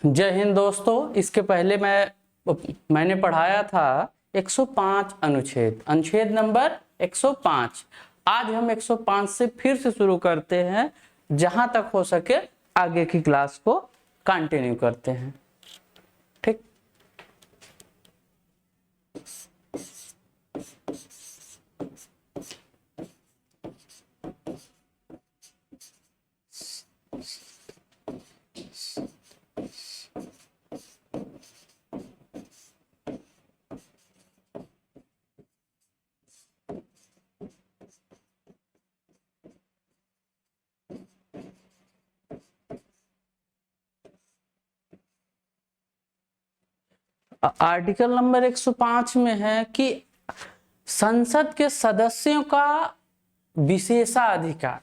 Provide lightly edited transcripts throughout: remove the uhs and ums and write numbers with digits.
जय हिंद दोस्तों। इसके पहले मैंने पढ़ाया था 105 अनुच्छेद, अनुच्छेद नंबर 105। आज हम 105 से फिर से शुरू करते हैं, जहां तक हो सके आगे की क्लास को कंटिन्यू करते हैं। ठीक। आर्टिकल नंबर 105 में है कि संसद के सदस्यों का विशेषाधिकार।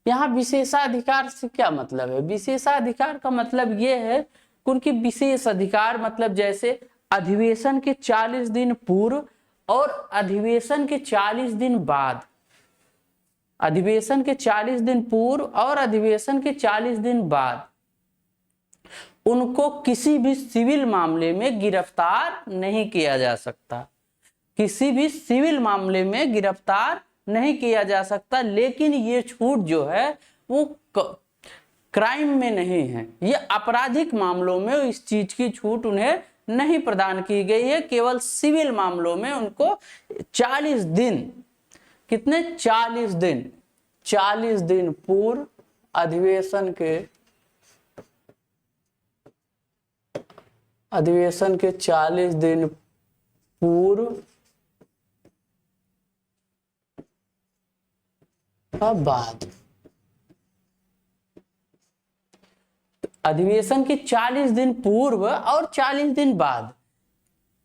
यहाँ विशेषाधिकार से क्या मतलब है? विशेषाधिकार का मतलब ये है कि उनकी विशेष अधिकार, मतलब जैसे अधिवेशन के 40 दिन पूर्व और अधिवेशन के 40 दिन बाद, अधिवेशन के 40 दिन पूर्व और अधिवेशन के 40 दिन बाद उनको किसी भी सिविल मामले में गिरफ्तार नहीं किया जा सकता। किसी भी सिविल मामले में गिरफ्तार नहीं किया जा सकता। लेकिन ये छूट जो है वो क्राइम में नहीं है, ये आपराधिक मामलों में इस चीज की छूट उन्हें नहीं प्रदान की गई है। केवल सिविल मामलों में उनको 40 दिन, कितने 40 दिन पूर्व अधिवेशन के 40 दिन पूर्व का बाद, अधिवेशन के 40 दिन पूर्व और 40 दिन बाद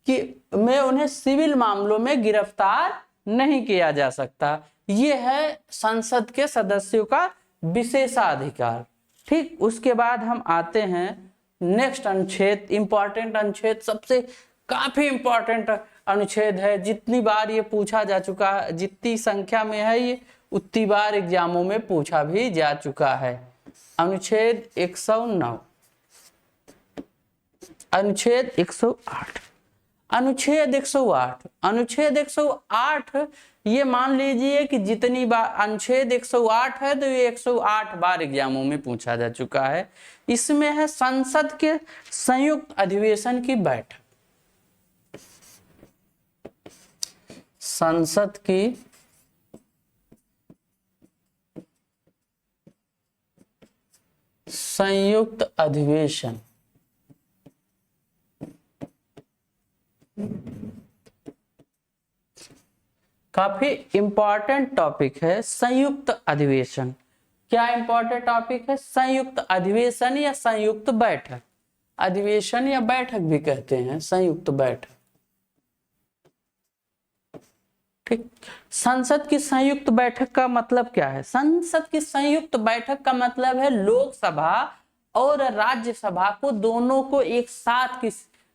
कि में उन्हें सिविल मामलों में गिरफ्तार नहीं किया जा सकता। ये है संसद के सदस्यों का विशेषाधिकार। ठीक। उसके बाद हम आते हैं नेक्स्ट अनुच्छेद, इंपॉर्टेंट अनुच्छेद, सबसे काफी इंपॉर्टेंट अनुच्छेद है। जितनी बार ये पूछा जा चुका है, जितनी संख्या में है ये, उतनी बार एग्जामों में पूछा भी जा चुका है। अनुच्छेद 109, अनुच्छेद 108, अनुच्छेद 108, अनुच्छेद 108। ये मान लीजिए कि जितनी बार अनुच्छेद 108 है तो ये 108 बार एग्जामों में पूछा जा चुका है। इसमें है संसद के संयुक्त अधिवेशन की बैठक। संसद की संयुक्त अधिवेशन, काफी इंपॉर्टेंट टॉपिक है संयुक्त अधिवेशन। क्या इंपॉर्टेंट टॉपिक है? संयुक्त अधिवेशन या संयुक्त बैठक। अधिवेशन या बैठक भी कहते हैं, संयुक्त बैठक। ठीक। संसद की संयुक्त बैठक का मतलब क्या है? संसद की संयुक्त बैठक का मतलब है लोकसभा और राज्यसभा को, दोनों को एक साथ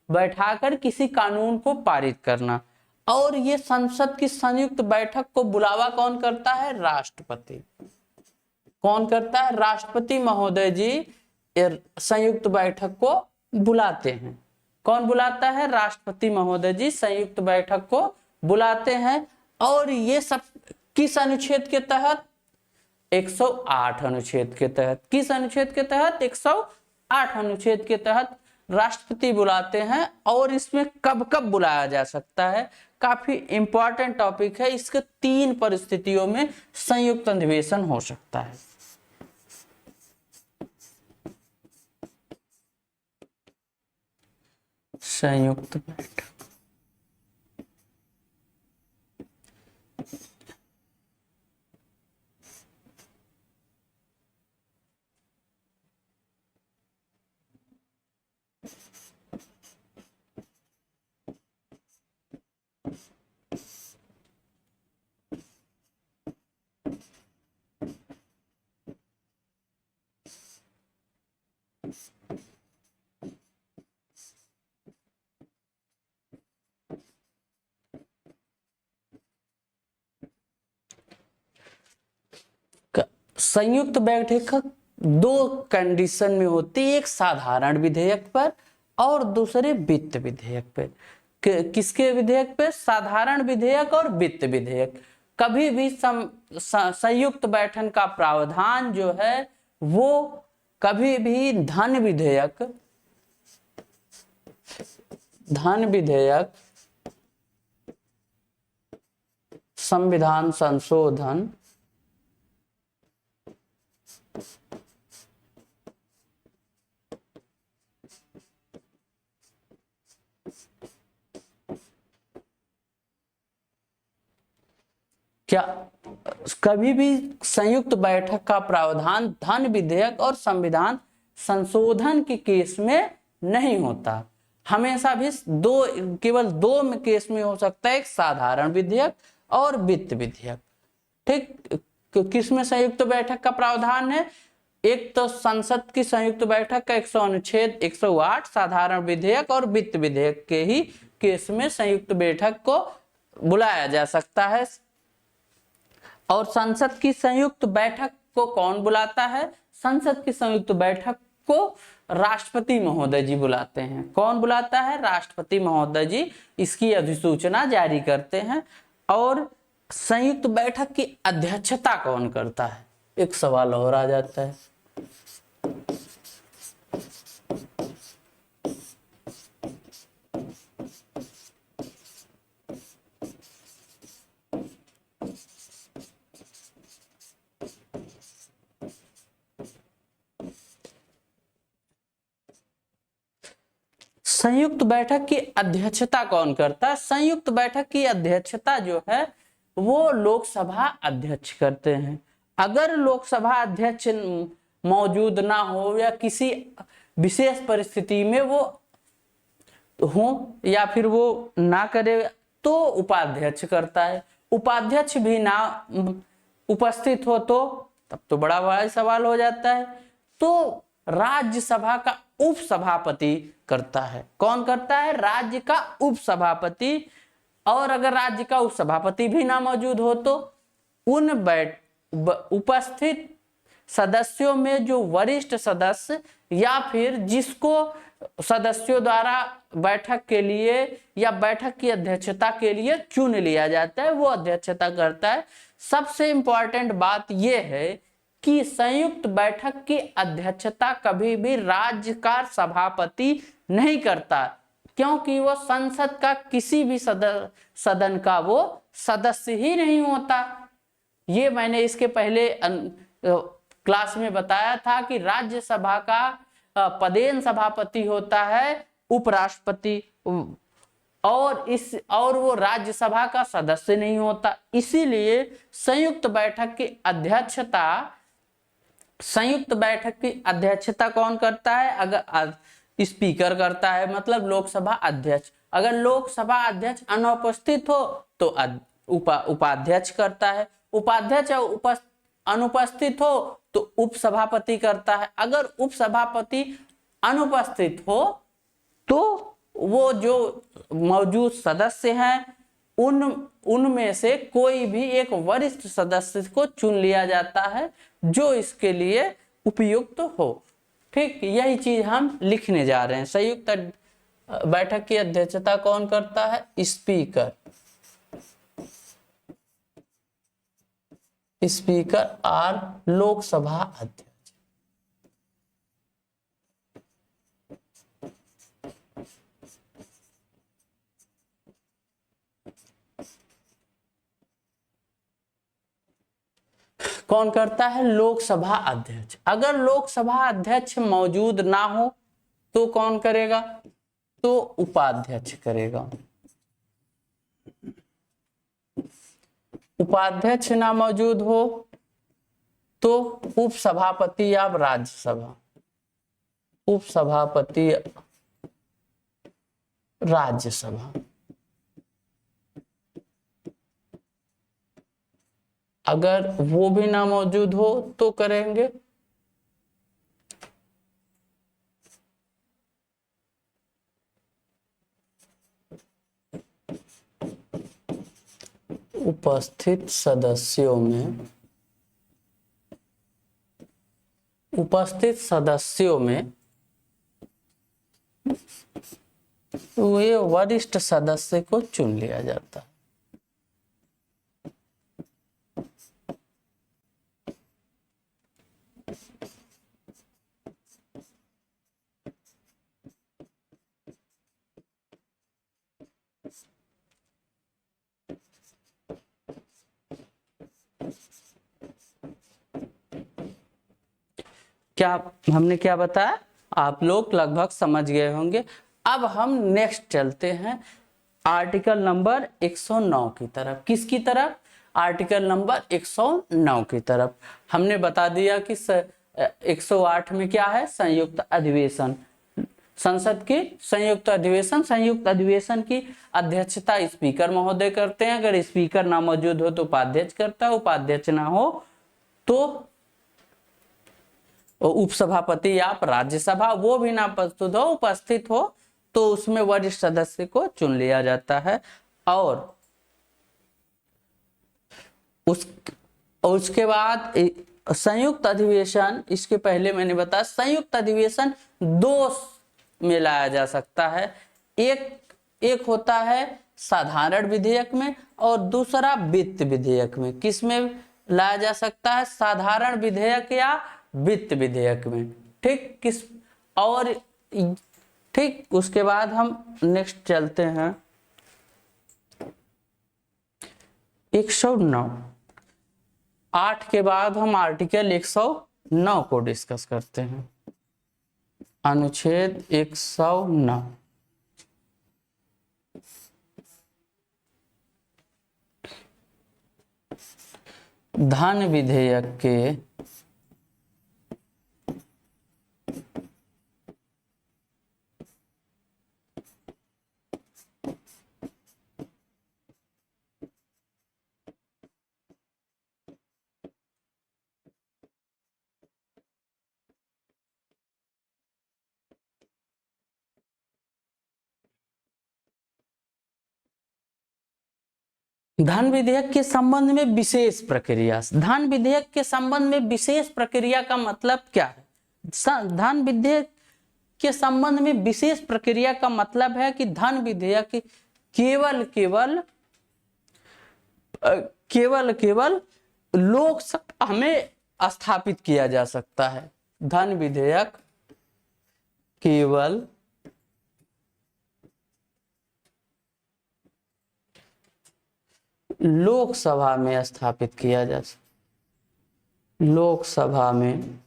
बैठाकर किसी कानून को पारित करना। और ये संसद की संयुक्त बैठक को बुलावा कौन करता है? राष्ट्रपति। कौन करता है? राष्ट्रपति महोदय जी संयुक्त बैठक को बुलाते हैं। कौन बुलाता है? राष्ट्रपति महोदय जी संयुक्त बैठक को बुलाते हैं। और ये सब किस अनुच्छेद के तहत? 108 अनुच्छेद के तहत। किस अनुच्छेद के तहत? 108 अनुच्छेद के तहत राष्ट्रपति बुलाते हैं। और इसमें कब कब बुलाया जा सकता है? काफी इंपॉर्टेंट टॉपिक है। इसके 3 परिस्थितियों में संयुक्त अधिवेशन हो सकता है। संयुक्त बैठक, संयुक्त बैठक दो कंडीशन में होती है, एक साधारण विधेयक पर और दूसरे वित्त विधेयक पर। किसके विधेयक पे? साधारण विधेयक और वित्त विधेयक। कभी भी संयुक्त बैठक का प्रावधान जो है वो कभी भी धन विधेयक संविधान संशोधन क्या कभी भी संयुक्त बैठक का प्रावधान धन विधेयक और संविधान संशोधन के केस में नहीं होता। हमेशा भी केवल दो में केस में हो सकता है, एक साधारण विधेयक और वित्त विधेयक। ठीक, किसमें संयुक्त बैठक का प्रावधान है? एक तो संसद की संयुक्त बैठक का 100 अनुच्छेद 108 साधारण विधेयक और वित्त विधेयक के ही केस में संयुक्त बैठक को बुलाया जा सकता है। और संसद की संयुक्त बैठक को कौन बुलाता है? संसद की संयुक्त बैठक को राष्ट्रपति महोदय जी बुलाते हैं। कौन बुलाता है? राष्ट्रपति महोदय जी इसकी अधिसूचना जारी करते हैं। और संयुक्त बैठक की अध्यक्षता कौन करता है? एक सवाल और आ जाता है। संयुक्त बैठक की अध्यक्षता कौन करता है? संयुक्त बैठक की अध्यक्षता जो है वो लोकसभा अध्यक्ष करते हैं। अगर लोकसभा अध्यक्ष मौजूद ना हो या किसी विशेष परिस्थिति में वो हो या फिर वो ना करे तो उपाध्यक्ष करता है। उपाध्यक्ष भी ना उपस्थित हो तो तब तो बड़ा सवाल हो जाता है। तो राज्यसभा का उपसभापति करता है। कौन करता है? राज्य का उपसभापति। और अगर राज्य का उपसभापति भी ना मौजूद हो तो उन उपस्थित सदस्यों में जो वरिष्ठ सदस्य या फिर जिसको सदस्यों द्वारा बैठक के लिए या बैठक की अध्यक्षता के लिए चुन लिया जाता है वो अध्यक्षता करता है। सबसे इंपॉर्टेंट बात यह है कि संयुक्त बैठक की अध्यक्षता कभी भी राज्य का सभापति नहीं करता, क्योंकि वो संसद का किसी भी सदन का वो सदस्य ही नहीं होता। ये मैंने इसके पहले क्लास में बताया था कि राज्यसभा का पदेन सभापति होता है उपराष्ट्रपति, और वो राज्यसभा का सदस्य नहीं होता। इसीलिए संयुक्त बैठक की अध्यक्षता कौन करता है? अगर स्पीकर करता है, मतलब लोकसभा अध्यक्ष। अगर लोकसभा अध्यक्ष अनुपस्थित हो तो उपाध्यक्ष करता है। उपाध्यक्ष अनुपस्थित हो तो उपसभापति करता है। अगर उपसभापति अनुपस्थित हो तो वो जो मौजूद सदस्य हैं उनमें से कोई भी एक वरिष्ठ सदस्य को चुन लिया जाता है जो इसके लिए उपयुक्त हो। ठीक, यही चीज हम लिखने जा रहे हैं। संयुक्त बैठक की अध्यक्षता कौन करता है? स्पीकर। स्पीकर और लोकसभा अध्यक्ष। कौन करता है? लोकसभा अध्यक्ष। अगर लोकसभा अध्यक्ष मौजूद ना हो तो कौन करेगा? तो उपाध्यक्ष करेगा। उपाध्यक्ष ना मौजूद हो तो उपसभापति या राज्यसभा, उपसभापति राज्यसभा। अगर वो भी ना मौजूद हो तो करेंगे उपस्थित उपस्थित सदस्यों में वे वरिष्ठ सदस्य को चुन लिया जाता है। क्या हमने क्या बताया, आप लोग लगभग समझ गए होंगे। अब हम नेक्स्ट चलते हैं आर्टिकल नंबर 109 की तरफ। किसकी तरफ? आर्टिकल नंबर 109 की तरफ। हमने बता दिया कि 108 में क्या है, संयुक्त अधिवेशन, संसद के संयुक्त अधिवेशन। संयुक्त अधिवेशन की अध्यक्षता स्पीकर महोदय करते हैं। अगर स्पीकर ना मौजूद हो तो उपाध्यक्ष करता है, उपाध्यक्ष ना हो तो उपसभापति या राज्यसभा, वो भी ना उपस्थित हो तो उसमें वरिष्ठ सदस्य को चुन लिया जाता है। और उसके बाद संयुक्त अधिवेशन, इसके पहले मैंने बताया संयुक्त अधिवेशन दो में लाया जा सकता है। एक होता है साधारण विधेयक में और दूसरा वित्त विधेयक में। किस में लाया जा सकता है? साधारण विधेयक या वित्त विधेयक में। ठीक, किस और ठीक, उसके बाद हम नेक्स्ट चलते हैं 109। 8 के बाद हम आर्टिकल 109 को डिस्कस करते हैं। अनुच्छेद 109। धन विधेयक के धन विधेयक के संबंध में विशेष प्रक्रिया। धन विधेयक के संबंध में विशेष प्रक्रिया का मतलब क्या है? धन विधेयक के संबंध में विशेष प्रक्रिया का मतलब है कि धन विधेयक केवल लोकसभा में स्थापित किया जा सकता है। धन विधेयक केवल लोकसभा में स्थापित किया जा सकता, लोकसभा में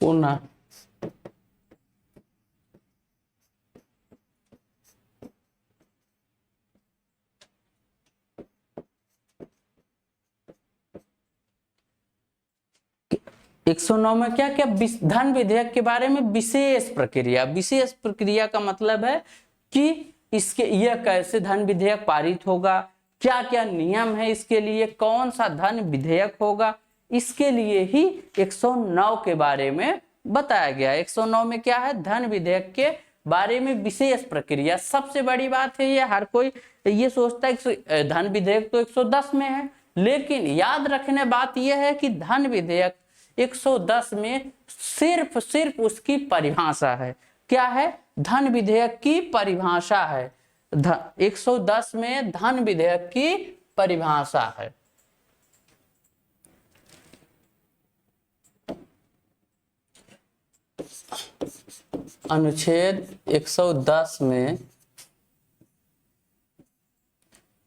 पुनः एक 109 में क्या क्या धन विधेयक के बारे में विशेष प्रक्रिया। विशेष प्रक्रिया का मतलब है कि इसके यह कैसे धन विधेयक पारित होगा, क्या क्या नियम है इसके लिए, कौन सा धन विधेयक होगा, इसके लिए ही 109 के बारे में बताया गया। 109 में क्या है? धन विधेयक के बारे में विशेष प्रक्रिया। सबसे बड़ी बात है, ये हर कोई ये सोचता है धन विधेयक तो 110 में है, लेकिन याद रखने बात यह है कि धन विधेयक 110 में सिर्फ उसकी परिभाषा है। क्या है? धन विधेयक की परिभाषा है। 110 में धन विधेयक की परिभाषा है। अनुच्छेद 110 में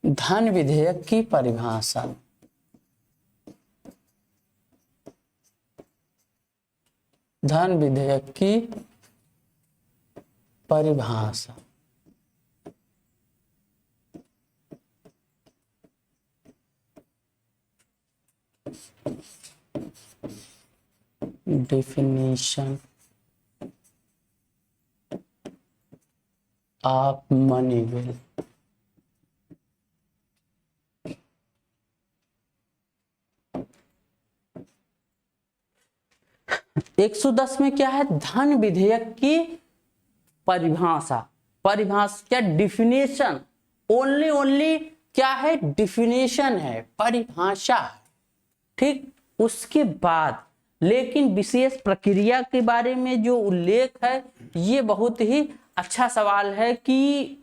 धन विधेयक की परिभाषा। धन विधेयक की परिभाषा। Definition of money bill। 110 में क्या है? धन विधेयक की परिभाषा। परिभाषा क्या? डिफिनेशन। ओनली क्या है, डिफिनेशन है, परिभाषा है, ठीक। उसके बाद लेकिन विशेष प्रक्रिया के बारे में जो उल्लेख है, ये बहुत ही अच्छा सवाल है कि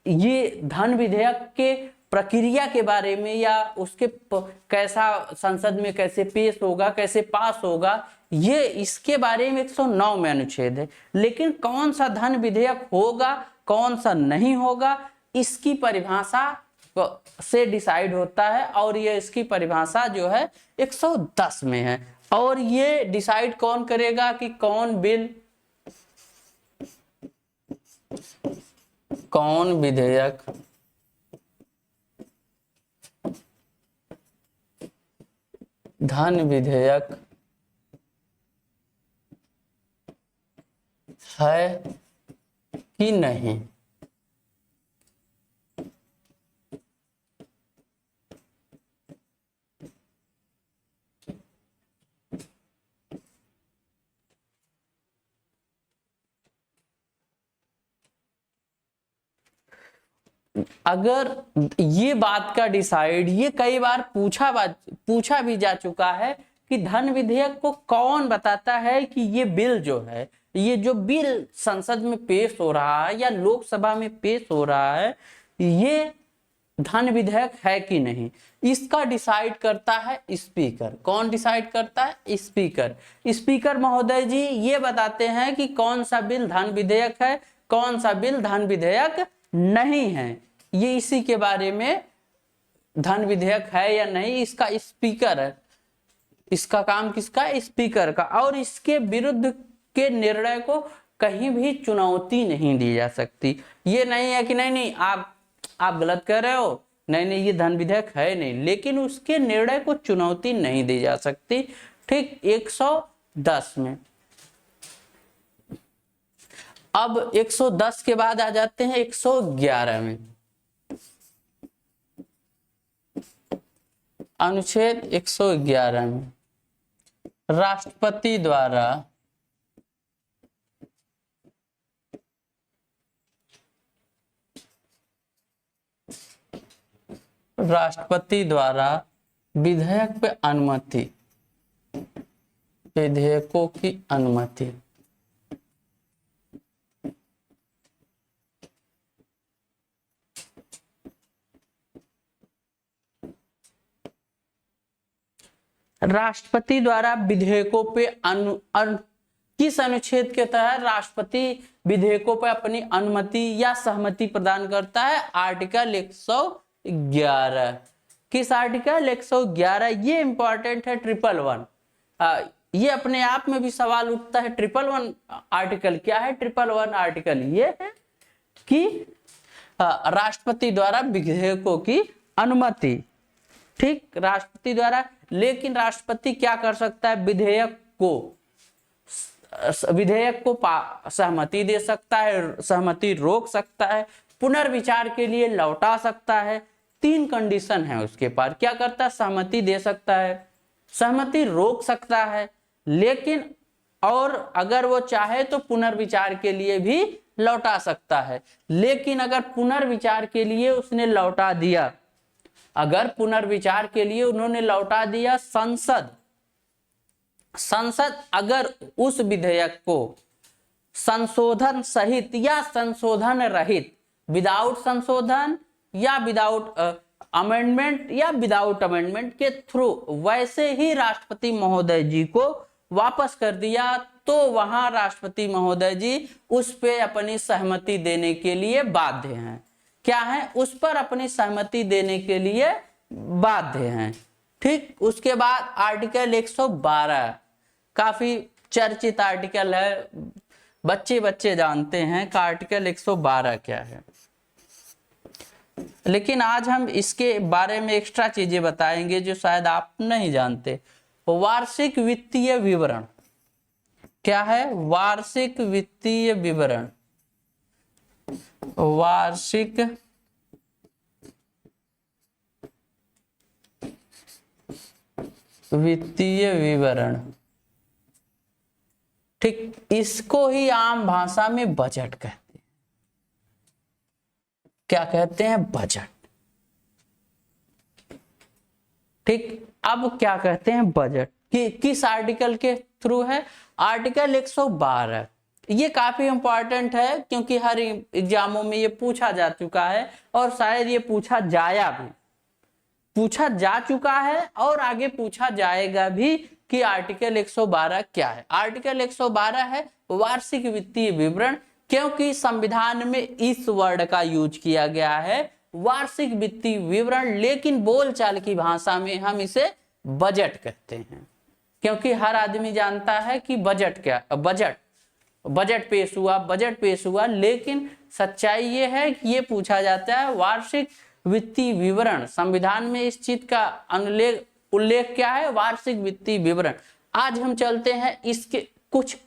ये धन विधेयक के प्रक्रिया के बारे में या उसके कैसा संसद में कैसे पेश होगा, कैसे पास होगा, ये इसके बारे में 109 में अनुच्छेद है। लेकिन कौन सा धन विधेयक होगा, कौन सा नहीं होगा, इसकी परिभाषा से डिसाइड होता है। और ये इसकी परिभाषा जो है 110 में है। और ये डिसाइड कौन करेगा कि कौन बिल, कौन विधेयक धन विधेयक है कि नहीं। अगर ये बात का डिसाइड, ये कई बार पूछा भी जा चुका है कि धन विधेयक को कौन बताता है कि ये बिल जो है, ये जो बिल संसद में पेश हो रहा है या लोकसभा में पेश हो रहा है, ये धन विधेयक है कि नहीं। इसका डिसाइड करता है स्पीकर। कौन डिसाइड करता है? स्पीकर। स्पीकर महोदय जी ये बताते हैं कि कौन सा बिल धन विधेयक है, कौन सा बिल धन विधेयक नहीं है। ये इसी के बारे में, धन विधेयक है या नहीं, इसका स्पीकर है। इसका काम किसका? स्पीकर का। और इसके विरुद्ध के निर्णय को कहीं भी चुनौती नहीं दी जा सकती। ये नहीं है कि नहीं आप गलत कर रहे हो, नहीं ये धन विधेयक है नहीं, लेकिन उसके निर्णय को चुनौती नहीं दी जा सकती। ठीक, 110 में। अब 110 के बाद आ जाते हैं 111 में। अनुच्छेद 111 में राष्ट्रपति द्वारा विधेयक पे अनुमति, विधेयकों की अनुमति। राष्ट्रपति द्वारा विधेयकों पे किस अनुच्छेद के तहत राष्ट्रपति विधेयकों पर अपनी अनुमति या सहमति प्रदान करता है? आर्टिकल 111। किस आर्टिकल? 111। ये इंपॉर्टेंट है। 111 ये अपने आप में भी सवाल उठता है। 111 आर्टिकल क्या है? 111 आर्टिकल ये है कि राष्ट्रपति द्वारा विधेयकों की अनुमति। ठीक, राष्ट्रपति द्वारा। लेकिन राष्ट्रपति क्या कर सकता है? विधेयक को सहमति दे सकता है, सहमति रोक सकता है, पुनर्विचार के लिए लौटा सकता है। 3 कंडीशन है उसके पास। क्या करता है? सहमति दे सकता है, सहमति रोक सकता है, लेकिन और अगर वो चाहे तो पुनर्विचार के लिए भी लौटा सकता है। लेकिन अगर पुनर्विचार के लिए उसने लौटा दिया, अगर पुनर्विचार के लिए उन्होंने लौटा दिया, संसद अगर उस विधेयक को संशोधन सहित या संशोधन रहित, विदाउट संशोधन या विदाउट अमेंडमेंट या विदाउट अमेंडमेंट के थ्रू वैसे ही राष्ट्रपति महोदय जी को वापस कर दिया, तो वहां राष्ट्रपति महोदय जी उस पे अपनी सहमति देने के लिए बाध्य हैं। क्या है? उस पर अपनी सहमति देने के लिए बाध्य हैं। ठीक, उसके बाद आर्टिकल 112 काफी चर्चित आर्टिकल है, बच्चे जानते हैं कि आर्टिकल 112 क्या है। लेकिन आज हम इसके बारे में एक्स्ट्रा चीजें बताएंगे जो शायद आप नहीं जानते। वार्षिक वित्तीय विवरण क्या है? वार्षिक वित्तीय विवरण, वार्षिक वित्तीय विवरण। ठीक, इसको ही आम भाषा में बजट कहते हैं। क्या कहते हैं? बजट। ठीक, अब क्या कहते हैं बजट किस आर्टिकल के थ्रू है? आर्टिकल 112। ये काफी इंपॉर्टेंट है क्योंकि हर एग्जामों में ये पूछा जा चुका है और शायद ये पूछा जा चुका है और आगे पूछा जाएगा भी कि आर्टिकल 112 क्या है। आर्टिकल 112 है वार्षिक वित्तीय विवरण, क्योंकि संविधान में इस वर्ड का यूज किया गया है वार्षिक वित्तीय विवरण, लेकिन बोलचाल की भाषा में हम इसे बजट कहते हैं, क्योंकि हर आदमी जानता है कि बजट क्या, बजट पेश हुआ, लेकिन सच्चाई ये है कि ये पूछा जाता है वार्षिक वित्तीय विवरण। संविधान में इस चीज का उल्लेख क्या है? वार्षिक वित्तीय विवरण। आज हम चलते हैं इसके कुछ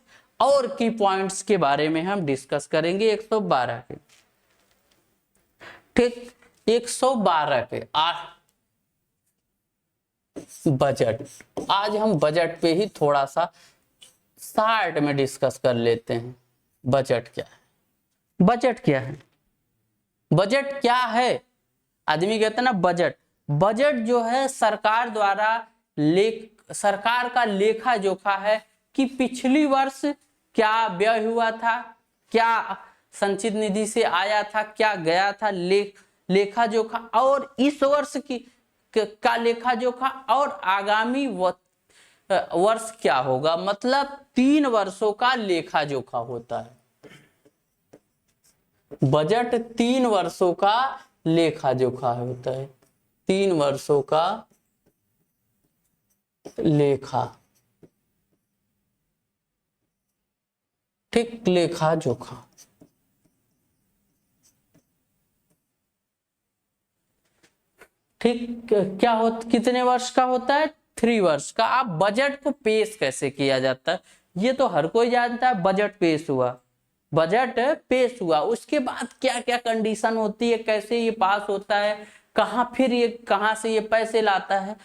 और की पॉइंट्स के बारे में हम डिस्कस करेंगे 112 के। ठीक, 112 पे बजट। आज हम बजट पे ही थोड़ा सा शार्ट में डिस्कस कर लेते हैं। बजट क्या है? बजट क्या है? बजट क्या है? आदमी कहते हैं ना बजट जो है सरकार द्वारा सरकार का लेखा जोखा है कि पिछली वर्ष क्या व्यय हुआ था, क्या संचित निधि से आया था, क्या गया था, लेखा जोखा, और इस वर्ष का लेखा जोखा और आगामी वर्ष क्या होगा, मतलब 3 वर्षों का लेखा जोखा होता है। बजट 3 वर्षों का लेखा जोखा होता है, 3 वर्षों का लेखा, ठीक, लेखा जोखा। ठीक, कितने वर्ष का होता है? 3 वर्ष का। आप बजट को पेश कैसे किया जाता है ये तो हर कोई जानता है। बजट पेश हुआ, उसके बाद क्या क्या कंडीशन होती है, कैसे ये पास होता है, कहां से ये पैसे लाता है।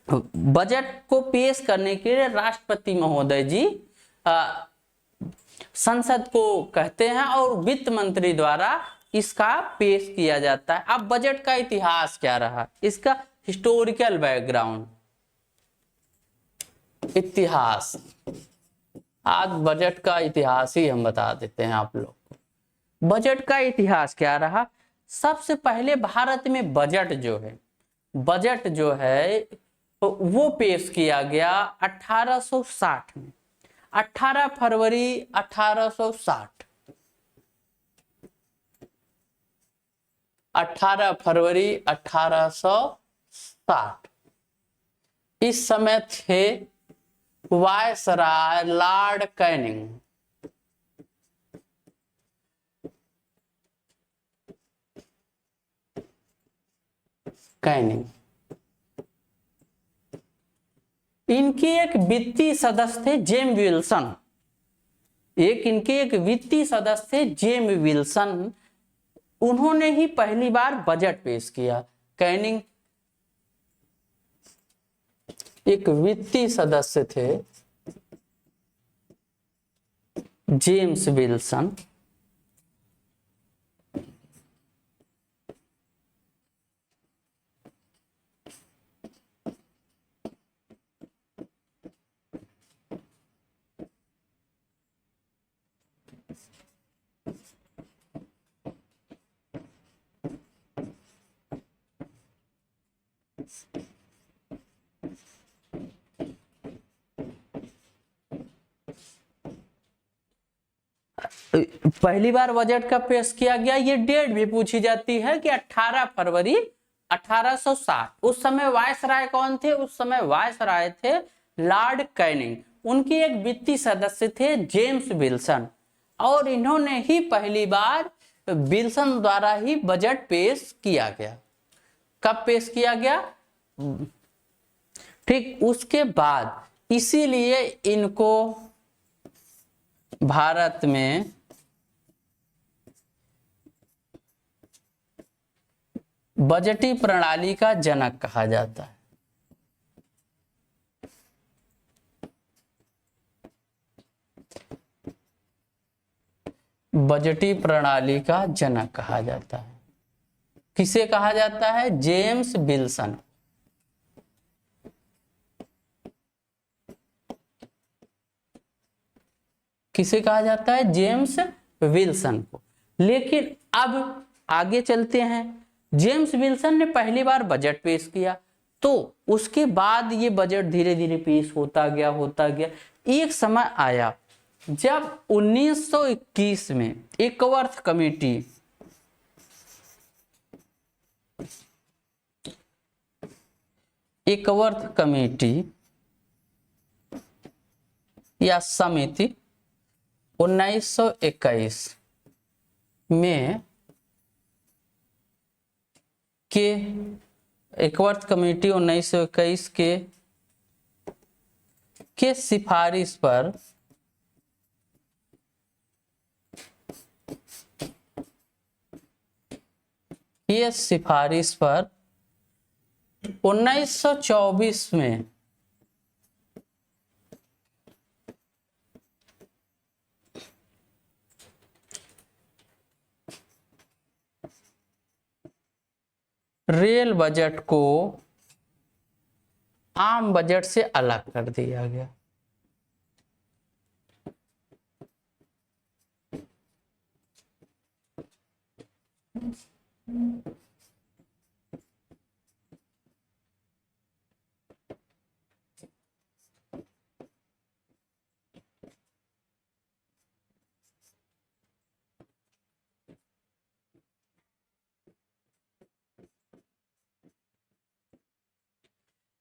बजट को पेश करने के लिए राष्ट्रपति महोदय जी संसद को कहते हैं और वित्त मंत्री द्वारा इसका पेश किया जाता है। अब बजट का इतिहास क्या रहा, इसका हिस्टोरिकल बैकग्राउंड, इतिहास। आज बजट का इतिहास ही हम बता देते हैं आप लोग को। बजट का इतिहास क्या रहा? सबसे पहले भारत में बजट जो है वो पेश किया गया 1860 में, 18 फरवरी 1860, 18 फरवरी 1860। इस समय थे वायसराय लॉर्ड कैनिंग। इनके एक वित्तीय सदस्य थे जेम विल्सन। इनके एक वित्तीय सदस्य थे जेम विल्सन। उन्होंने ही पहली बार बजट पेश किया। कैनिंग एक वित्तीय सदस्य थे, जेम्स विल्सन। पहली बार बजट का पेश किया गया। ये डेट भी पूछी जाती है कि 18 फरवरी 1860। उस समय वायसराय कौन थे? उस समय वायसराय थे लॉर्ड कैनिंग। उनकी एक वित्तीय सदस्य थे जेम्स विल्सन, और इन्होंने ही पहली बार विल्सन द्वारा ही बजट पेश किया गया। कब पेश किया गया? ठीक, उसके बाद इसीलिए इनको भारत में बजटीय प्रणाली का जनक कहा जाता है। बजटीय प्रणाली का जनक कहा जाता है। किसे कहा जाता है? James Wilson. किसे कहा जाता है? जेम्स विल्सन को। लेकिन अब आगे चलते हैं। जेम्स विल्सन ने पहली बार बजट पेश किया, तो उसके बाद ये बजट धीरे धीरे पेश होता गया। एक समय आया जब 1921 में एकवर्थ कमेटी या समिति 1921 में एकवर्थ कमेटी 1921 के सिफारिश पर ये सिफारिश पर 1924 में रेल बजट को आम बजट से अलग कर दिया गया।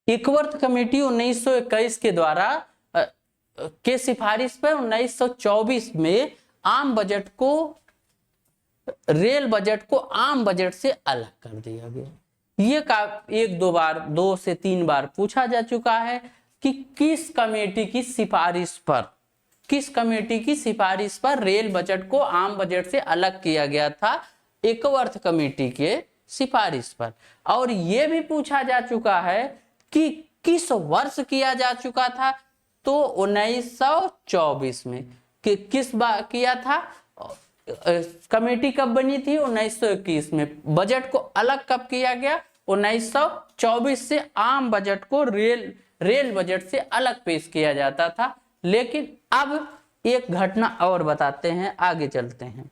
एकवर्थ कमेटी 1921 के द्वारा के सिफारिश पर 1924 में आम बजट को, रेल बजट को आम बजट से अलग कर दिया गया। ये एक दो बार, 2 से 3 बार पूछा जा चुका है कि किस कमेटी की सिफारिश पर रेल बजट को आम बजट से अलग किया गया था? एकवर्थ कमेटी के सिफारिश पर। और यह भी पूछा जा चुका है कि किस वर्ष किया जा चुका था? तो 1924 में। कि किस बार किया था? कमेटी कब बनी थी? 1921 में। बजट को अलग कब किया गया? 1924 से आम बजट को रेल बजट से अलग पेश किया जाता था। लेकिन अब एक घटना और बताते हैं, आगे चलते हैं।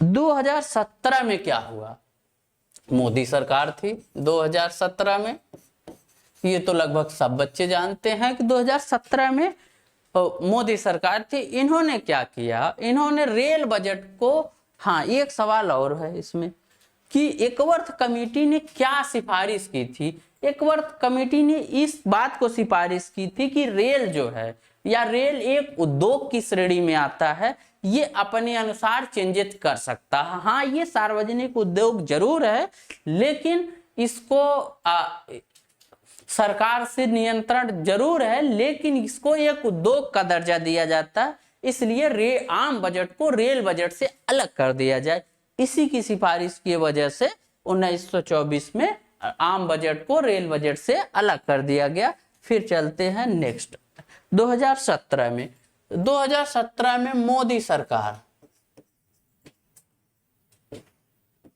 2017 में क्या हुआ? मोदी सरकार थी 2017 में। ये तो लगभग सब बच्चे जानते हैं कि 2017 में मोदी सरकार थी। इन्होंने क्या किया? इन्होंने रेल बजट को, हाँ एक सवाल और है इसमें कि एकवर्थ कमेटी ने क्या सिफारिश की थी? एकवर्थ कमेटी ने इस बात को सिफारिश की थी कि रेल जो है, या रेल एक उद्योग की श्रेणी में आता है, ये अपने अनुसार चेंजेस कर सकता है। हाँ, ये सार्वजनिक उद्योग जरूर है, लेकिन इसको सरकार से नियंत्रण जरूर है, लेकिन इसको एक उद्योग का दर्जा दिया जाता है। इसलिए आम बजट को रेल बजट से अलग कर दिया जाए। इसी की सिफारिश की वजह से 1924 में आम बजट को रेल बजट से अलग कर दिया गया। फिर चलते हैं नेक्स्ट 2017 में। 2017 में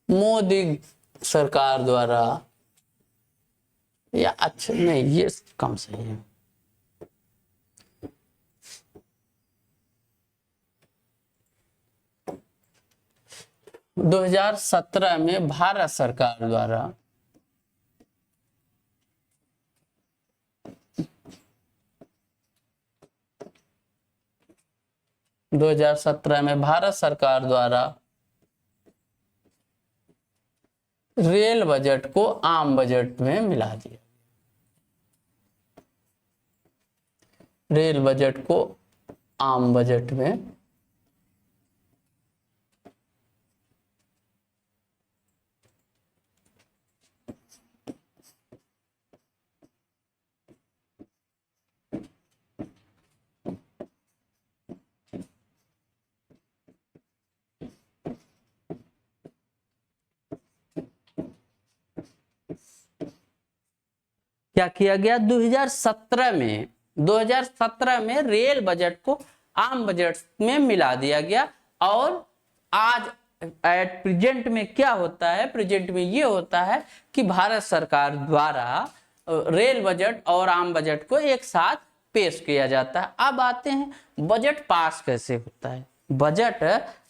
मोदी सरकार द्वारा, या अच्छा नहीं, ये कम सही है। - 2017 में भारत सरकार द्वारा रेल बजट को आम बजट में मिला दिया। रेल बजट को आम बजट में क्या किया गया? 2017 में रेल बजट को आम बजट में मिला दिया गया। और आज एट प्रेजेंट में क्या होता है? प्रेजेंट में ये होता है कि भारत सरकार द्वारा रेल बजट और आम बजट को एक साथ पेश किया जाता है। अब आते हैं बजट पास कैसे होता है। बजट,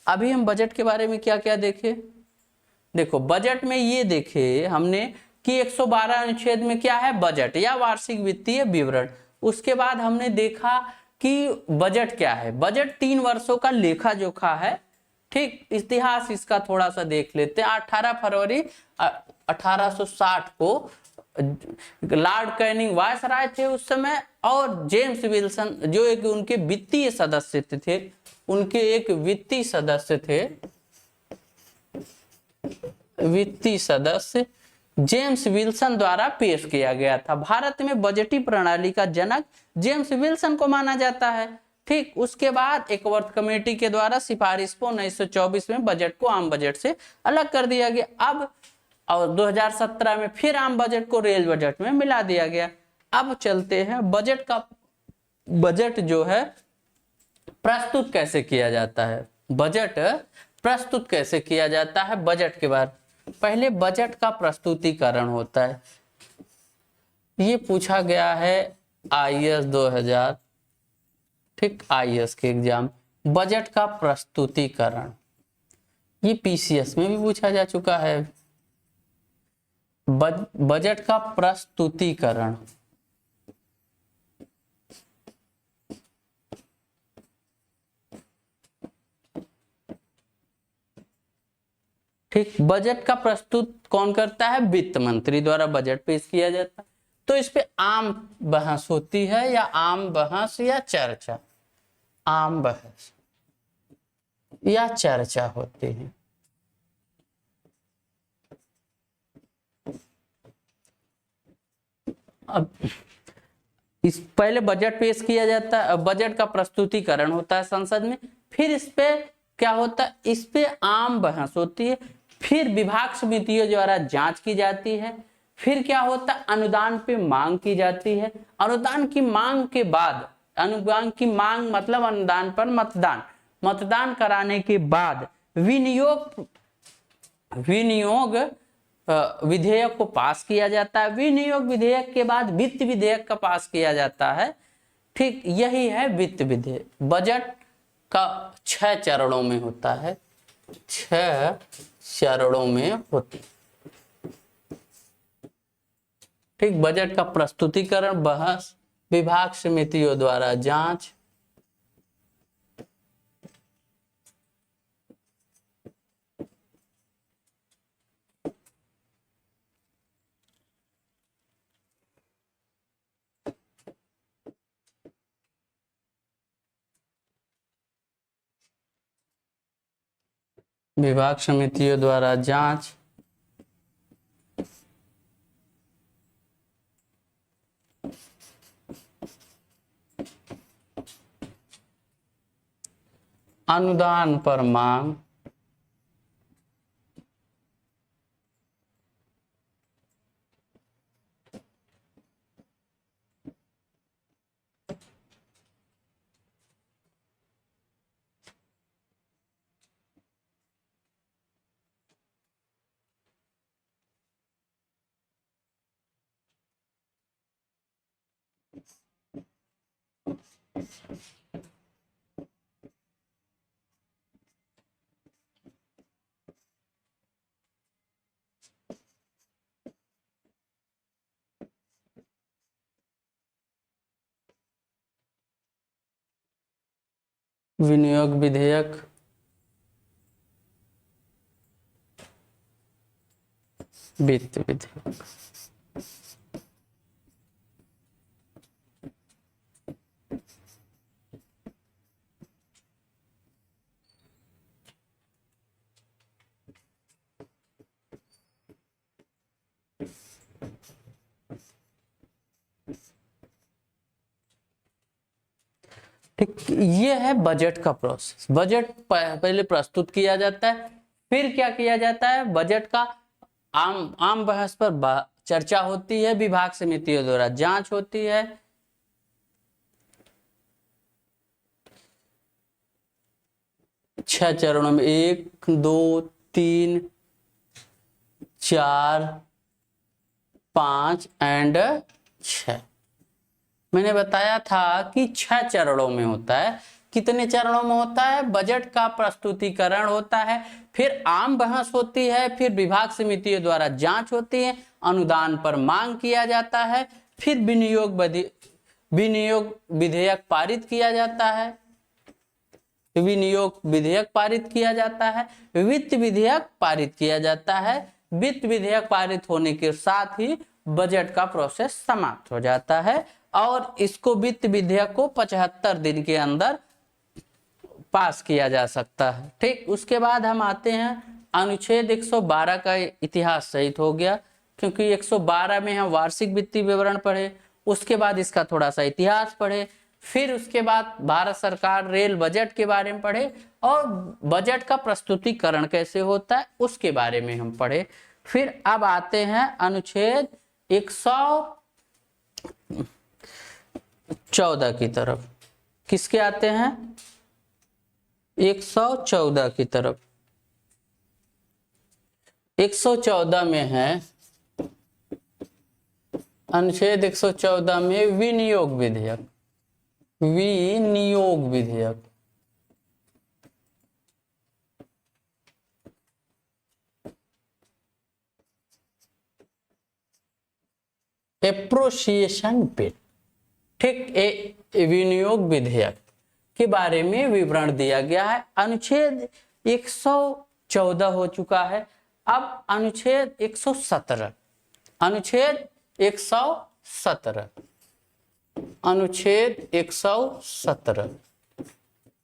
अभी हम बजट के बारे में क्या क्या देखे, देखो बजट में ये देखे हमने कि 112 अनुच्छेद में क्या है, बजट या वार्षिक वित्तीय विवरण। उसके बाद हमने देखा कि बजट क्या है, बजट 3 वर्षों का लेखा जोखा है। ठीक, इतिहास इसका थोड़ा सा देख लेते हैं। 18 फरवरी 1860 को लॉर्ड कैनिंग वायसराय थे उस समय, और जेम्स विल्सन जो एक उनके वित्तीय सदस्य थे, उनके एक वित्तीय सदस्य जेम्स विल्सन द्वारा पेश किया गया था। भारत में बजटी प्रणाली का जनक जेम्स विल्सन को माना जाता है। ठीक, उसके बाद एक वर्थ कमेटी के द्वारा सिफारिश को 1924 में बजट को आम बजट से अलग कर दिया गया। अब और 2017 में फिर आम बजट को रेल बजट में मिला दिया गया। अब चलते हैं बजट जो है प्रस्तुत कैसे किया जाता है। बजट प्रस्तुत कैसे किया जाता है, बजट के बाद पहले बजट का प्रस्तुतिकरण होता है। ये पूछा गया है IAS 2000, ठीक, IAS के एग्जाम, बजट का प्रस्तुतिकरण। ये PCS में भी पूछा जा चुका है। बजट का प्रस्तुतिकरण, ठीक, बजट का प्रस्तुत कौन करता है, वित्त मंत्री द्वारा बजट पेश किया जाता है। तो इस पे आम बहस होती है या आम बहस या चर्चा, आम बहस या चर्चा होती है। अब इस पहले बजट पेश किया जाता है, बजट का प्रस्तुतिकरण होता है संसद में, फिर इस पे क्या होता है, इस पे आम बहस होती है, फिर विभाग समितियों द्वारा जांच की जाती है, फिर क्या होता है, अनुदान पे मांग की जाती है। अनुदान की मांग के बाद, अनुदान की मांग मतलब अनुदान पर मतदान कराने के बाद विनियोग विधेयक को पास किया जाता है। विनियोग विधेयक के बाद वित्त विधेयक का पास किया जाता है। ठीक, यही है वित्त विधेयक। बजट का 6 चरणों में होता है, 6 चरणों में होती। ठीक, बजट का प्रस्तुतिकरण, बहस, विभाग समितियों द्वारा जांच, विभाग समितियों द्वारा जांच, अनुदान पर मांग, विनियोग विधेयक, वित्त विधेयक। ठीक, ये है बजट का प्रोसेस। बजट पहले प्रस्तुत किया जाता है, फिर क्या किया जाता है, बजट का आम बहस पर चर्चा होती है, विभाग समितियों द्वारा जांच होती है, 6 चरणों में 1 2 3 4 5 एंड 6 मैंने बताया था कि 6 चरणों में होता है। कितने चरणों में होता है? बजट का प्रस्तुतिकरण होता है, फिर आम बहस होती है, फिर विभाग समितियों द्वारा जांच होती है, अनुदान पर मांग किया जाता है, फिर विनियोग विधेयक पारित किया जाता है, विनियोग विधेयक पारित किया जाता है, वित्त विधेयक पारित किया जाता है। वित्त विधेयक पारित होने के साथ ही बजट का प्रोसेस समाप्त हो जाता है और इसको वित्त विधेयक को 75 दिन के अंदर पास किया जा सकता है। ठीक, उसके बाद हम आते हैं अनुच्छेद 112 का इतिहास सहित हो गया, क्योंकि 112 में हम वार्षिक वित्तीय विवरण पढ़े, उसके बाद इसका थोड़ा सा इतिहास पढ़े, फिर उसके बाद भारत सरकार रेल बजट के बारे में पढ़े और बजट का प्रस्तुतिकरण कैसे होता है उसके बारे में हम पढ़े। फिर अब आते हैं अनुच्छेद 114 की तरफ। किसके आते हैं? 114 की तरफ। 114 में है, अनुच्छेद 114 में विनियोग विधेयक। विनियोग विधेयक एप्रोसिएशन बिल। ठीक, विनियोग विधेयक के बारे में विवरण दिया गया है। अनुच्छेद 114 हो चुका है। अब अनुच्छेद 117, अनुच्छेद 117, अनुच्छेद 117।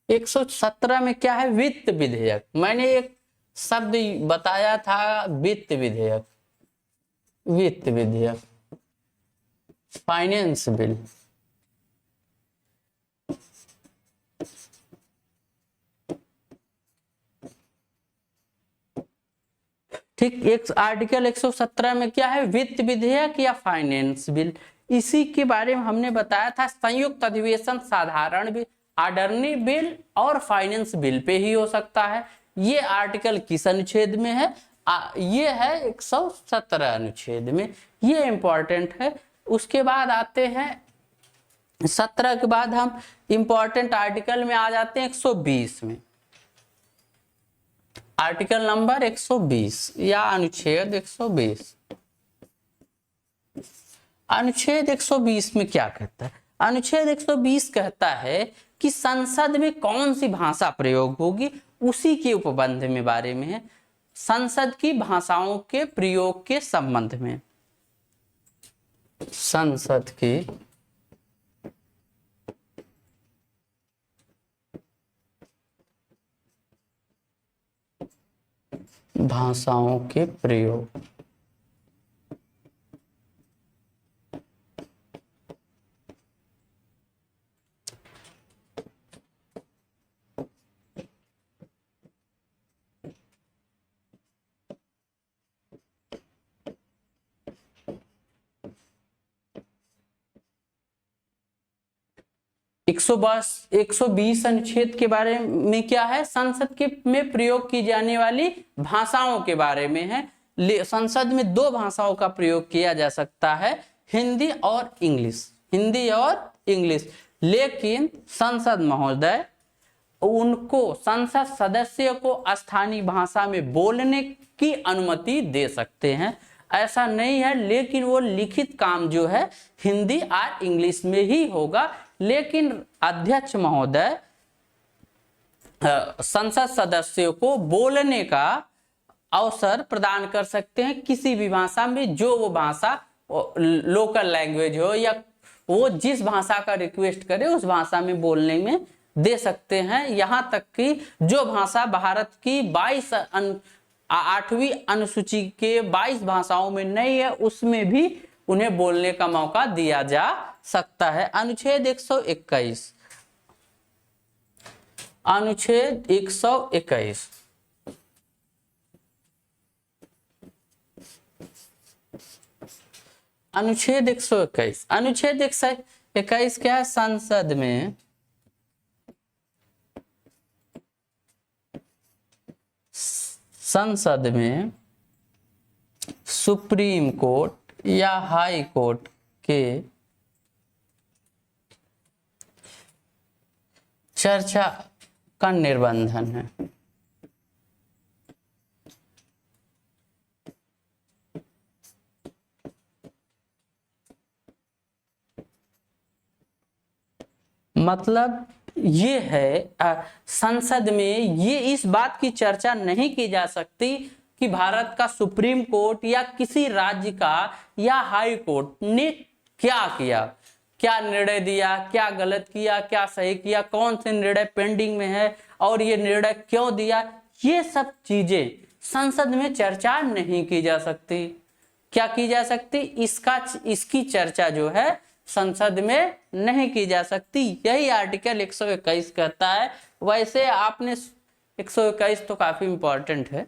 117 में क्या है? वित्त विधेयक। मैंने एक शब्द बताया था, वित्त विधेयक, वित्त विधेयक, फाइनेंस बिल। ठीक, एक आर्टिकल 117 में क्या है? वित्त विधेयक या फाइनेंस बिल। इसी के बारे में हमने बताया था, संयुक्त अधिवेशन साधारण बिल, ऑर्डिनरी बिल और फाइनेंस बिल पे ही हो सकता है। ये आर्टिकल किस अनुच्छेद में है? ये है 117 अनुच्छेद में। ये इंपॉर्टेंट है। उसके बाद आते हैं 17 के बाद हम इंपॉर्टेंट आर्टिकल में आ जाते हैं 120 में। आर्टिकल नंबर 120 या अनुच्छेद 120। अनुच्छेद 120 में क्या कहता है? अनुच्छेद 120 कहता है कि संसद में कौन सी भाषा प्रयोग होगी, उसी के उपबंध में बारे में है, संसद की भाषाओं के प्रयोग के संबंध में। संसद की भाषाओं के प्रयोग। एक सौ बीस अनुच्छेद के बारे में क्या है? संसद के में प्रयोग की जाने वाली भाषाओं के बारे में है। संसद में 2 भाषाओं का प्रयोग किया जा सकता है, हिंदी और इंग्लिश, हिंदी और इंग्लिश। लेकिन संसद महोदय उनको, संसद सदस्य को स्थानीय भाषा में बोलने की अनुमति दे सकते हैं, ऐसा नहीं है। लेकिन वो लिखित काम जो है हिंदी और इंग्लिश में ही होगा। लेकिन अध्यक्ष महोदय संसद सदस्यों को बोलने का अवसर प्रदान कर सकते हैं किसी भी भाषा में, जो वो भाषा लोकल लैंग्वेज हो या वो जिस भाषा का रिक्वेस्ट करे उस भाषा में बोलने में दे सकते हैं। यहाँ तक कि जो भाषा भारत की 8वीं अनुसूची के 22 भाषाओं में नहीं है, उसमें भी उन्हें बोलने का मौका दिया जा सकता है। अनुच्छेद 121, अनुच्छेद 121, अनुच्छेद 121, अनुच्छेद 121 क्या है? संसद में सुप्रीम कोर्ट या हाई कोर्ट के चर्चा का निर्बंधन है। मतलब ये है संसद में ये इस बात की चर्चा नहीं की जा सकती कि भारत का सुप्रीम कोर्ट या किसी राज्य का या हाई कोर्ट ने क्या किया, क्या निर्णय दिया, क्या गलत किया, क्या सही किया, कौन से निर्णय पेंडिंग में है और ये निर्णय क्यों दिया। ये सब चीजें संसद में चर्चा नहीं की जा सकती। क्या की जा सकती? इसकी चर्चा जो है संसद में नहीं की जा सकती। यही आर्टिकल 121 कहता है। वैसे आपने 121 तो काफी इंपॉर्टेंट है।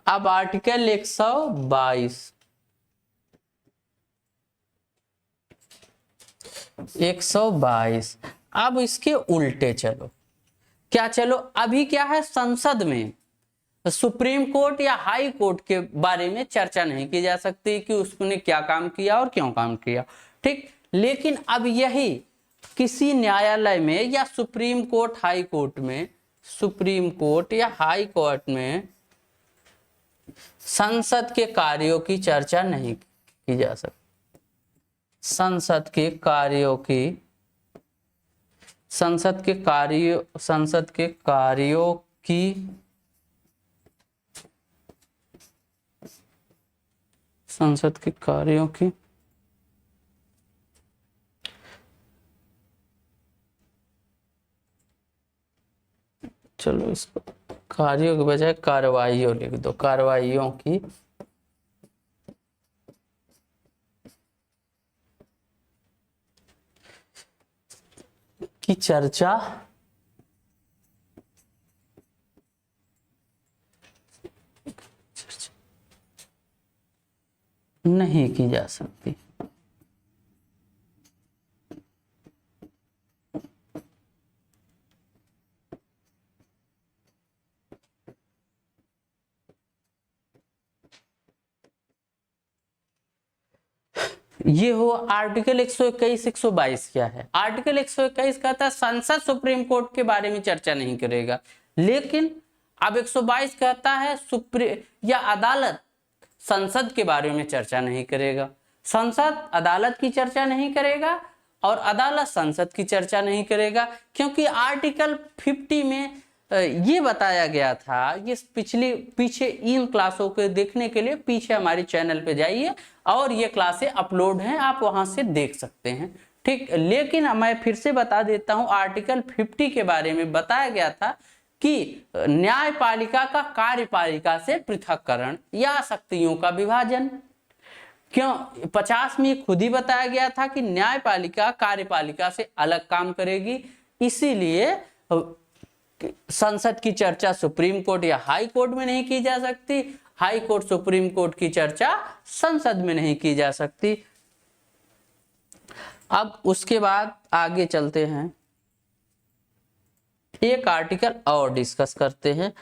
अब आर्टिकल 122 अब इसके उल्टे चलो। क्या चलो? अभी क्या है, संसद में सुप्रीम कोर्ट या हाई कोर्ट के बारे में चर्चा नहीं की जा सकती कि उसने क्या काम किया और क्यों काम किया, ठीक। लेकिन अब यही किसी न्यायालय में या सुप्रीम कोर्ट हाई कोर्ट में, सुप्रीम कोर्ट या हाई कोर्ट में संसद के कार्यों की चर्चा नहीं की जा सकती। संसद के कार्यों की संसद के कार्यों की चलो इसको कार्यों के बजाय कार्रवाइयों लिख दो। कार्रवाइयों की चर्चा नहीं की जा सकती। ये हो आर्टिकल 121 122 क्या है? आर्टिकल 121 कहता है संसद सुप्रीम कोर्ट के बारे में चर्चा नहीं करेगा। लेकिन अब 122 कहता है सुप्रीम या अदालत संसद के बारे में चर्चा नहीं करेगा। संसद अदालत की चर्चा नहीं करेगा और अदालत संसद की चर्चा नहीं करेगा, क्योंकि आर्टिकल 50 में ये बताया गया था। ये पीछे इन क्लासों को देखने के लिए पीछे हमारे चैनल पे जाइए और ये क्लासें अपलोड हैं, आप वहां से देख सकते हैं, ठीक। लेकिन मैं फिर से बता देता हूं, आर्टिकल 50 के बारे में बताया गया था कि न्यायपालिका का कार्यपालिका से पृथक्करण या शक्तियों का विभाजन। क्यों? 50 में खुद ही बताया गया था कि न्यायपालिका कार्यपालिका से अलग काम करेगी, इसीलिए संसद की चर्चा सुप्रीम कोर्ट या हाई कोर्ट में नहीं की जा सकती, हाई कोर्ट सुप्रीम कोर्ट की चर्चा संसद में नहीं की जा सकती। अब उसके बाद आगे चलते हैं, एक आर्टिकल और डिस्कस करते हैं।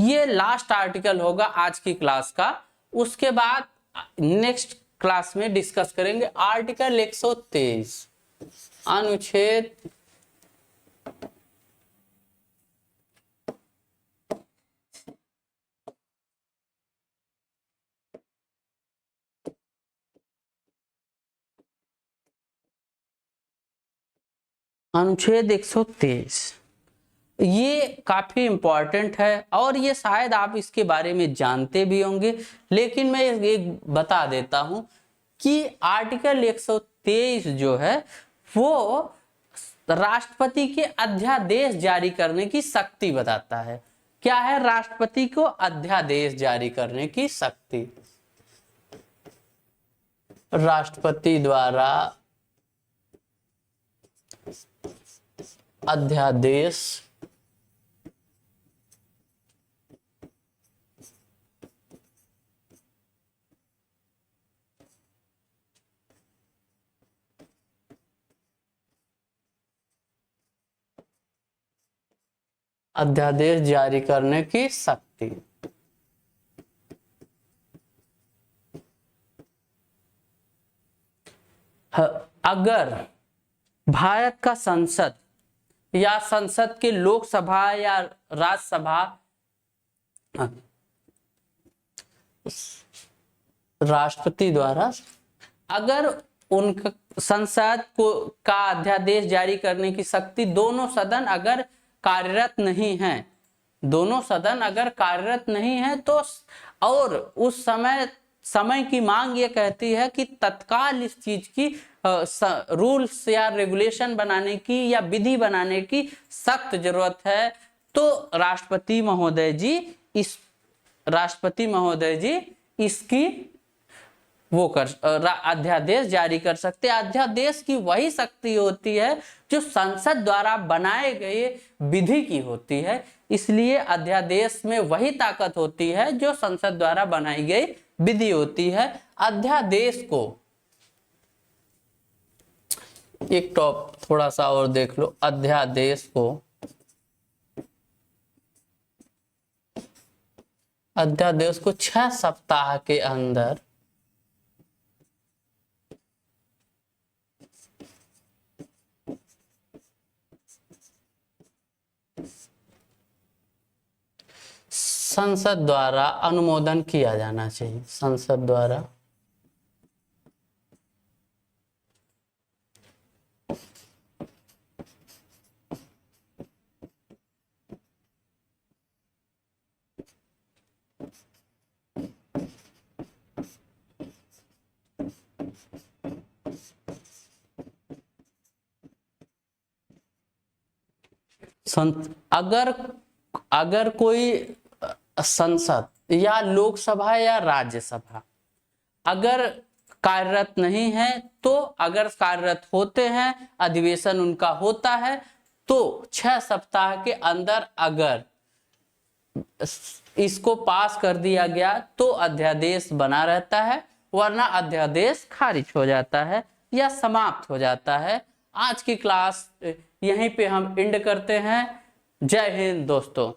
ये लास्ट आर्टिकल होगा आज की क्लास का। उसके बाद नेक्स्ट क्लास में डिस्कस करेंगे आर्टिकल 123 अनुच्छेद अनुच्छेद 123। ये काफी इंपॉर्टेंट है और ये शायद आप इसके बारे में जानते भी होंगे, लेकिन मैं एक बता देता हूं कि आर्टिकल 123 जो है वो राष्ट्रपति के अध्यादेश जारी करने की शक्ति बताता है। क्या है? राष्ट्रपति को अध्यादेश जारी करने की शक्ति। राष्ट्रपति द्वारा अध्यादेश जारी करने की शक्ति। अगर भारत का संसद या संसद के लोकसभा या राज्यसभा राष्ट्रपति द्वारा, अगर उनका संसद को का अध्यादेश जारी करने की शक्ति दोनों सदन अगर कार्यरत नहीं है, दोनों सदन अगर कार्यरत नहीं है तो, और उस समय की मांग ये कहती है कि तत्काल इस चीज की रूल्स या रेगुलेशन बनाने की या विधि बनाने की सख्त जरूरत है, तो राष्ट्रपति महोदय जी इसकी अध्यादेश जारी कर सकते हैं। अध्यादेश की वही शक्ति होती है जो संसद द्वारा बनाए गए विधि की होती है, इसलिए अध्यादेश में वही ताकत होती है जो संसद द्वारा बनाई गई विधि होती है। अध्यादेश को एक टॉप थोड़ा सा और देख लो, अध्यादेश को 6 सप्ताह के अंदर संसद द्वारा अनुमोदन किया जाना चाहिए। संसद द्वारा अगर कोई संसद या लोकसभा या राज्यसभा अगर कार्यरत नहीं है, तो अगर कार्यरत होते हैं, अधिवेशन उनका होता है, तो 6 सप्ताह के अंदर अगर इसको पास कर दिया गया तो अध्यादेश बना रहता है, वरना अध्यादेश खारिज हो जाता है या समाप्त हो जाता है। आज की क्लास यहीं पे हम एंड करते हैं। जय हिंद दोस्तों।